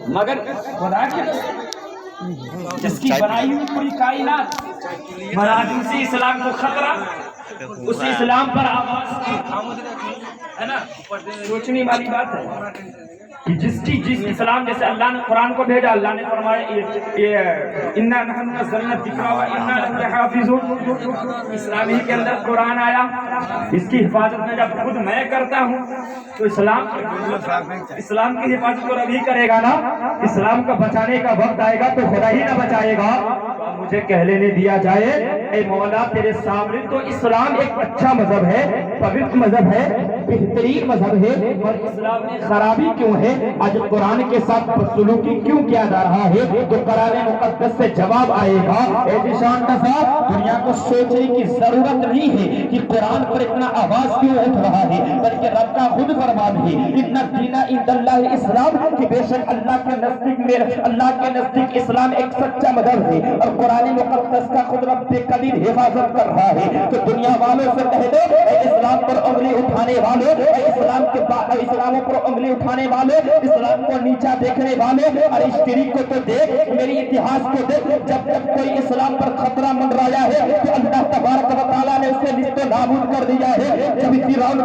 مگر خدا کے جس کی بنائی ہوئی پوری کائنات، مگر آج اسی اسلام کو خطرہ، اسی اسلام پر آواز ہے نا، سوچنے والی بات ہے کہ جس اسلام، جیسے اللہ نے قرآن کو بھیجا، اللہ نے فرمایا انا نحن نزلنا الذکر و انا لہ لحافظون، اسلام ہی کے اندر قرآن آیا، اس کی حفاظت میں جب خود میں کرتا ہوں تو اسلام کی حفاظت تو رب ہی کرے گا نا، اسلام کا بچانے کا وقت آئے گا تو خدا ہی نہ بچائے گا۔ مجھے کہہ لینے دیا جائے اے مولا تیرے سامنے تو اسلام ایک اچھا مذہب ہے، پوتر مذہب ہے، بہترین مذہب ہے، اور اسلام میں خرابی کیوں ہے؟ آج قرآن کے ساتھ بدسلوکی کیوں کیا جا رہا ہے؟ تو قرآن مقدس سے جواب آئے گا۔ اے نشان نصاب، دنیا کو سوچنے کی ضرورت نہیں ہے کہ قرآن پر اتنا آواز کیوں اٹھ رہا ہے، بلکہ رب کا خود فرمان ہے ان الدین عند اللہ اسلام، کہ بے شک اللہ کے نزدیک اسلام ایک سچا مذہب ہے، اور قرآن مقدس کا خود رب قدیر حفاظت کر رہا ہے۔ تو دنیا والوں سے کہہ دو اے اسلام پر انگلی اٹھانے والے، اے اسلام پر انگلی اٹھانے والے، اسلام کو نیچا دیکھنے والے، اور اس طریق کو تو دیکھ، میری اتہاس کو دیکھ، جب کوئی اسلام پر خطرہ منڈرایا ہے تو اللہ تبارک و تعالیٰ نے اسے نیست و نابود کر دیا ہے۔ جب فرعون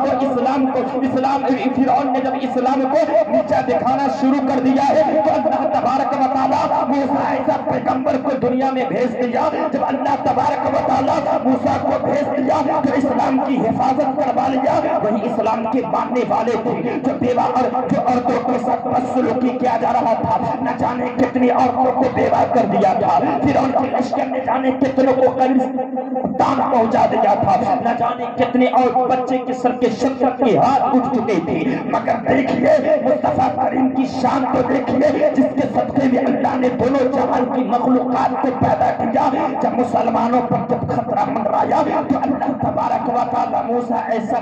نے جب اسلام کو نیچا دکھانا شروع کر دیا ہے تو اللہ تبارک و تعالیٰ موسیٰ ایسا پیغمبر کو دنیا میں بھیج دیا۔ جب اللہ تبارک و تعالیٰ موسیٰ کو بھیج دیا تو اسلام کی حفاظت کروا لیا، وہی اسلام کے ماننے والے تھے جو بیوہ اور جو عورتوں کے ساتھ بدسلوکی کیا جا رہا تھا، نہ جانے کتنی عورتوں کو بیوہ کر دیا تھا، فرعون کے لشکر نے جانے کتنوں کو قبرستان پہنچا دیا تھا، نہ جانے کتنے اور بچے کے سر کے شفقت کے ہاتھ اٹھ چکے تھے، مگر دیکھیے مصطفیٰ کریم کی شان تو دیکھیے جس کے صدقے میں اللہ نے دونوں جہان کی مخلوقات کو پیدا کیا۔ جب مسلمانوں پر جب خطرہ منڈرایا تو اللہ تبارک و تعالیٰ موسیٰ ایسا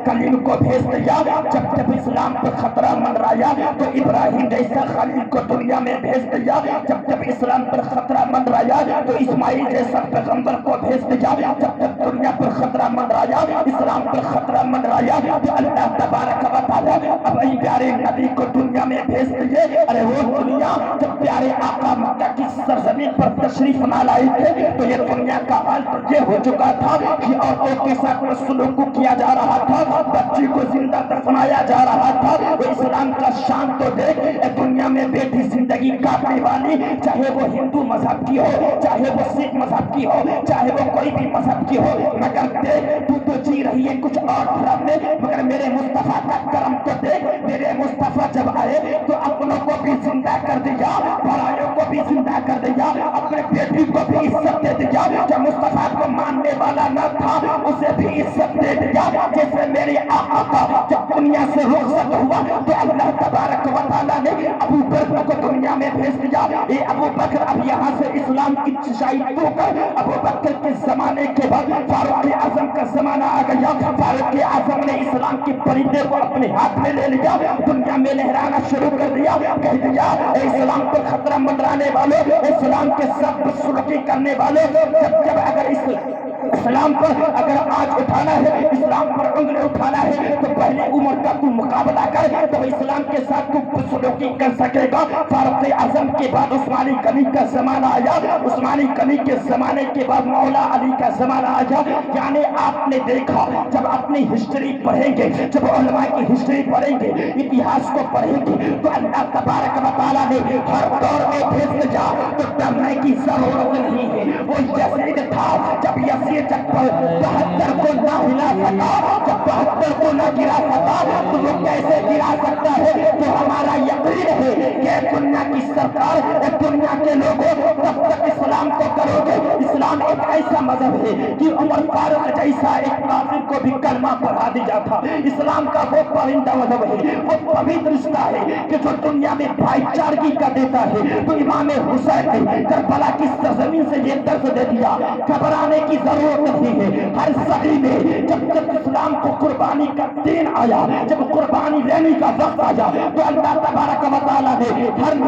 کلیم کو بھیج دیا۔ جب اسلام پر خطرہ منڈرایا تو ابراہیم جیسا خلیل کو دنیا میں بھیج دیا۔ جب اسلام پر خطرہ منڈرایا تو اسماعیل جیسا پیغمبر کو بھیج دیا۔ جب دنیا پر خطرہ منڈرایا، اسلام پر خطرہ منڈرایا تو اللہ تبارک و تعالیٰ اپنے پیارے نبی کو دنیا میں بھیج دیے۔ ارے وہ دنیا جب پیارے آقا مکہ کی سرزمین پر تشریف نہ لائے تھے تو یہ دنیا کا حال تو یہ ہو چکا تھا کہ عورتوں کے ساتھ سلوک کیا جا رہا تھا، بچی کو زندہ دفنایا جا رہا تھا۔ وہ اسلام کا شان تو دیکھ، دنیا میں بیٹی زندگی کاٹنے والی، چاہے وہ ہندو مذہب کی ہو، چاہے وہ سکھ مذہب کی ہو، چاہے وہ کوئی بھی مذہب کی ہو، مگر دیکھ تو جی رہی ہے کچھ اور طرف میں، مگر میرے مصطفیٰ کا کرم تو دیکھ، میرے مصطفیٰ جب آئے تو اپنوں کو بھی زندہ کر دیا، پرایوں کو بھی زندہ کر دیا، اپنے بیٹی کو بھی عزت دے دیا، جو مصطفیٰ کو ماننے والا نہ تھا اسے بھی عزت دے دیا۔ جیسے میرے آقا کا جب دنیا سے رخصت ہوا تو اللہ تبارک و تعالیٰ نے ابو بکر کو دنیا میں بھیج دیا۔ اے ابو بکر اب یہاں سے اسلام کی چشائی تو کر۔ ابو بکر کے زمانے کے بعد فاروق اعظم کا زمانہ آ گیا۔ فاروق اعظم نے اسلام کی پریدے کو اپنے ہاتھ میں لے لیا، دنیا میں لہرانا شروع کر دیا، کہہ دیا اے اسلام کو خطرہ منڈرانے والے، اسلام کے ساتھ بدسلوکی کرنے والے، جب اگر اسلام پر اگر آج اٹھانا ہے، اسلام پر انگلی اٹھانا ہے تو پہلے عمر کا تو مقابلہ کر، تو اسلام کے ساتھ تو بدسلوکی کر سکے گا۔ فاروق اعظم کے بعد عثمانی غنی کا زمانہ آیا، عثمانی غنی کے زمانے کے بعد مولا علی کا زمانہ آیا۔ یعنی آپ نے دیکھا جب اپنی ہسٹری پڑھیں گے، جب علماء کی ہسٹری پڑھیں گے، اتہاس کو پڑھیں گے تو اللہ تبارک و تعالیٰ نے ہر دور میں بھیج دیا تو ڈرنے کی ضرورت نہیں ہے۔ وہ یزید تھا جب یزید جب 72 کو نہ ہلا سکا، جب 72 کو نہ گرا سکا تو وہ کیسے گرا سکتا ہے؟ تو ہمارا یقین ہے کہ دنیا کی سرکار، دنیا کے لوگوں تب تک اسلام کو کرو گے۔ اسلام ایک ایسا مذہب ہے کہ عمر فاروق جیسا ایک کافر کو بھی کلمہ پڑھا دیا تھا۔ اسلام کا وہ پرندہ مذہب ہے، وہ پوتر رشتہ ہے کہ جو دنیا میں بھائی چارگی کا دیتا ہے۔ تو امام حسین نے کربلا کی سرزمین سے یہ درس دے دیا، گھبرانے کی ضرورت نہیں ہے۔ ہر صدی میں جب اسلام کو قربانی کا دین آیا، جب قربانی لینے کا وقت آیا تو اللہ تبارک و تعالیٰ نے ہر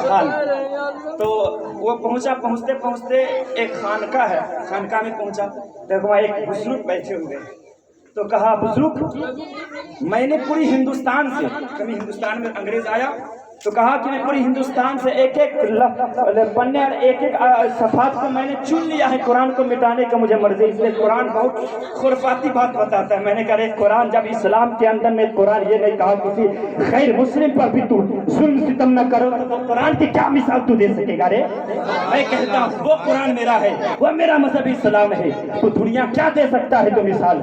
حال. تو وہ پہنچتے پہنچتے ایک خانقاہ ہے, خانقاہ میں پہنچا تو وہاں ایک بزرگ بیٹھے ہوئے. تو کہا بزرگ میں نے پوری ہندوستان سے, کبھی ہندوستان میں انگریز آیا تو کہا کہ میں پوری ہندوستان سے ایک ایک پنے اور ایک ایک صفحات کو میں نے چن لیا ہے قرآن کو مٹانے کا مجھے مرضی. اس لیے قرآن بہت خرافاتی بات بتاتا ہے. میں نے کہا قرآن جب اسلام کے اندر میں قرآن یہ نہیں کہا کسی غیر مسلم پر بھی تو ظلم ستم نہ کرو, تو قرآن کی کیا مثال تو دے سکے گا رے؟ میں کہتا ہوں وہ قرآن میرا ہے, وہ میرا مذہب اسلام ہے, تو دنیا کیا دے سکتا ہے تو مثال.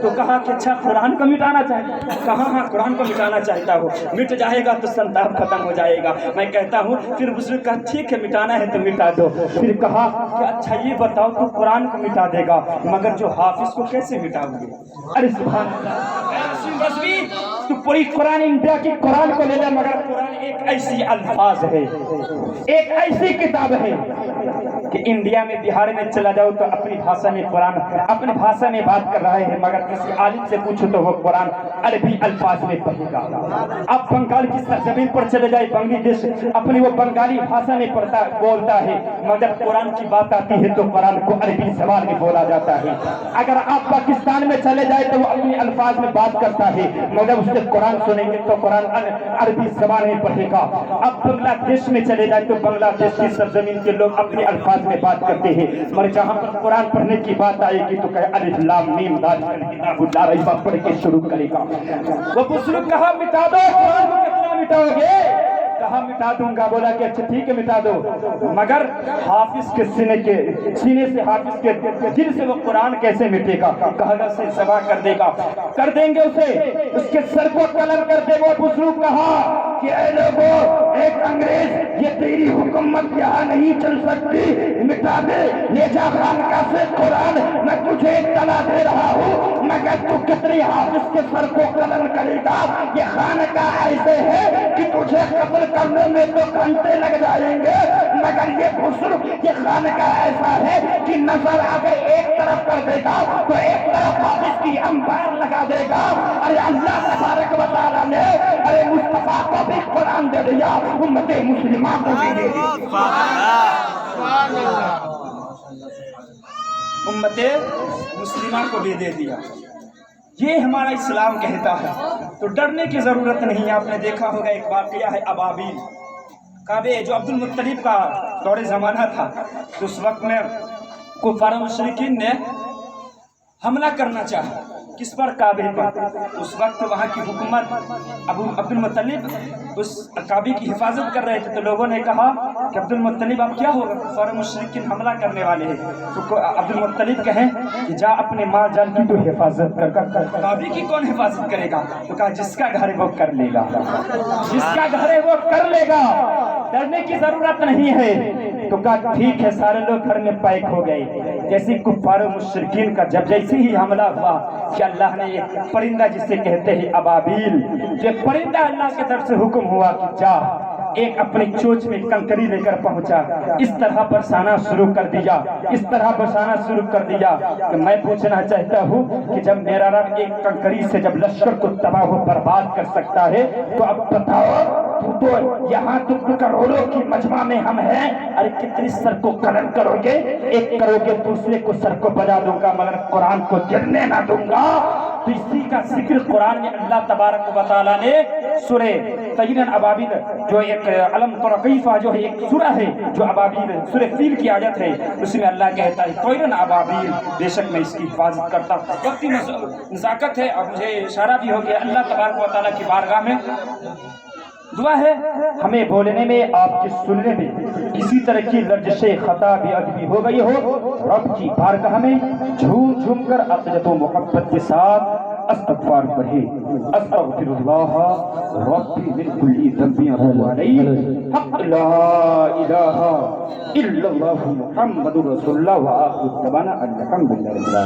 تو کہا کہ اچھا قرآن کو مٹانا چاہتا, کہاں ہاں قرآن کو مٹانا چاہتا ہو, مٹ جائے گا تو سنتاب ختم ہو جائے گا. میں کہتا ہوں پھر بزرگ کہا ٹھیک ہے مٹانا ہے تو مٹا دو. پھر کہا کہ اچھا یہ بتاؤ تو قرآن کو مٹا دے گا مگر جو حافظ کو کیسے مٹاؤ گے؟ ارے سبحان اللہ, تو پوری قرآن انڈیا کی قرآن کو لے لے مگر قرآن ایک ایسی الفاظ ہے, ایک ایسی کتاب ہے کہ انڈیا میں بہار میں چلا جاؤ تو اپنی بھاشا میں قرآن اپنی بھاشا میں بات کر رہے ہیں مگر کسی عالم سے پوچھو تو وہ قرآن عربی الفاظ میں پڑھے گا. اب بنگال کی سرزمین پر چلے جائے, بنگلہ دیش اپنی وہ بنگالی بھاشا میں بولتا ہے مگر قرآن کی بات آتی ہے تو قرآن کو عربی زبان میں بولا جاتا ہے. اگر آپ پاکستان میں چلے جائے تو وہ اپنی الفاظ میں بات کرتا ہے مگر اس سے قرآن سنیں گے تو قرآن عربی زبان میں پڑھے گا. اب بنگلہ دیش میں چلے جائے تو بنگلہ دیش کی سرزمین کے لوگ اپنے الفاظ میں بات کرتے ہیں مگر جہاں پر قرآن پڑھنے کی بات آئے گی تو کہ الف لام میم دال کتاب لا ریب پڑھ کے شروع کرے گا. وہ بزرگ کہا مٹا دو, قرآن کو کتنا مٹاؤ گے؟ کہا مٹا دوں گا. بولا کہ اچھا ٹھیک ہے مٹا دو مگر حافظ کے سینے سے حافظ کے دل سے وہ قرآن کیسے مٹے گا؟ کہا گا سے سبا کر دے گا, کر دیں گے اسے, اس کے سر کو قلم کر دے. وہ بزرگ کہا کہ اے لوگوں ایک انگریز یہ تیری حکومت یہاں نہیں چل سکتی, مٹا دے, لے جا خانقاہ سے قرآن. میں تجھے اطلاع دے رہا ہوں مگر تو کتنی حافظ کے سر کو قلم کرے گا؟ یہ خانقاہ ایسے ہے کہ تجھے قتل کرنے میں تو گھنٹے لگ جائیں گے مگر یہ بزرگ یہ خانقاہ ایسا ہے کہ نظر اگر ایک طرف کر دے گا تو ایک طرف حافظ کی انبار لگا دے گا. ارے اللہ تبارک و تعالیٰ نے ارے مصطفیٰ کو بھی قرآن دے دیا, امت مسلمہ کو بھی دے دیا, امت مسلمہ کو بھی دے دیا. یہ ہمارا اسلام کہتا ہے. تو ڈرنے کی ضرورت نہیں. آپ نے دیکھا ہوگا ایک واقعہ ہے ابابیل, کعبے جو عبد المطلب کا دور زمانہ تھا تو اس وقت میں کفار مشرکین نے حملہ کرنا چاہا. کس پر؟ کعبے پر. اس وقت وہاں کی حکومت عبد المطلب اس کعبے کی حفاظت کر رہے تھے تو لوگوں نے کہا کہ عبد المطلب اب کیا ہوگا, کفار مشرکین حملہ کرنے والے ہیں. تو عبد المطلب کہیں کہ جا اپنے مال جان کی تو حفاظت کر, کعبے کی کون حفاظت کرے گا؟ تو کہا جس کا گھر ہے وہ کر لے گا, جس کا گھر ہے وہ کر لے گا, ڈرنے کی ضرورت نہیں ہے. تو کہا ٹھیک ہے. سارے لوگ گھر میں پیک ہو گئے. جیسے کفار مشرکین کا جیسے ہی حملہ ہوا کہ اللہ نے یہ پرندہ جسے کہتے ہیں ابابیل, یہ پرندہ اللہ کی طرف سے حکم ہوا کہ جا, ایک اپنی چونچ میں کنکری لے کر پہنچا. اس طرح برسانا شروع کر دیا, اس طرح برسانا شروع کر دیا کہ میں پوچھنا چاہتا ہوں کہ جب میرا رب ایک کنکری سے جب لشکر کو تباہ و برباد کر سکتا ہے تو اب بتاؤ تو یہاں تم کروڑوں کی مجمع میں ہم ہیں, ارے کتنی سر کو قلم کرو گے؟ ایک کرو گے دوسرے کو سر کو بجا دوں گا مگر قرآن کو گرنے نہ دوں گا. تو اسی کا ذکر قرآن میں اللہ تبارک و تعالیٰ نے سورہ طیرن ابابیل جو ایک علم ترقیفہ جو ہے ایک سورہ ہے جو ابابیل سورہ فیل کی آیت ہے, اس میں اللہ کہتا ہے طیرن ابابیل, بے شک میں اس کی حفاظت کرتا. وقتی نزاکت ہے اور مجھے اشارہ بھی ہو گیا. اللہ تبارک و تعالیٰ کی بارگاہ میں دعا ہے ہمیں بولنے میں آپ کے سننے میں کسی طرح کی لرزش خطا بھی ادبی ہو گئی ہو, رب کی بارگاہ میں جھوم جھوم کر عقیدت و محبت کے ساتھ استغفار پڑھے. استغفر اللہ ربی من کل ذنب اتوب الیہ, حق لا الہ الا اللہ محمد رسول اللہ, وآخر دعوانا الحمدللہ.